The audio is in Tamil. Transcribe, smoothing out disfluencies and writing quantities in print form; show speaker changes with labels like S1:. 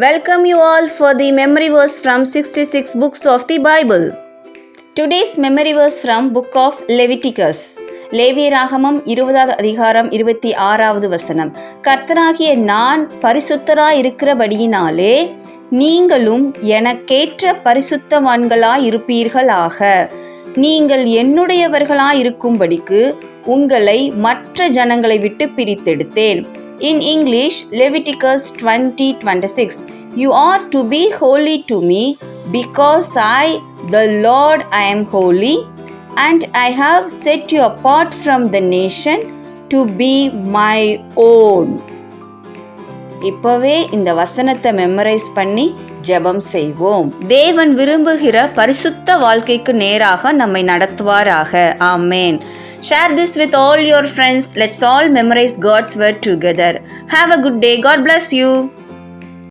S1: Welcome you all for the memory verse from 66 books of the Bible. Today's memory verse from book of Leviticus. லேவியராகமம் 20வது அதிகாரம் 26வது வசனம். கர்த்தராகிய நான் பரிசுத்தராயிருக்கிறபடியினாலே நீங்களும் எனக்கேற்ற பரிசுத்தவான்களாயிருப்பீர்களாக. நீங்கள் என்னுடையவர்களாயிருக்கும்படிக்கு உங்களை மற்ற ஜனங்களை விட்டு பிரித்தெடுத்தேன். In English, Leviticus 20:26. You are to be holy to me, because I, the Lord, I am holy, and I have set you apart from the nation to be my own. இப்பவே இந்த வசனத்தை மெமரைஸ் பண்ணி ஜெபம் செய்வோம். தேவன் விரும்புகிற பரிசுத்த வாழ்க்கைக்கு நேராக நம்மை நடத்துவாராக. ஆமென். Share this with all your friends. Let's all memorize God's word together. Have a good day. God bless you.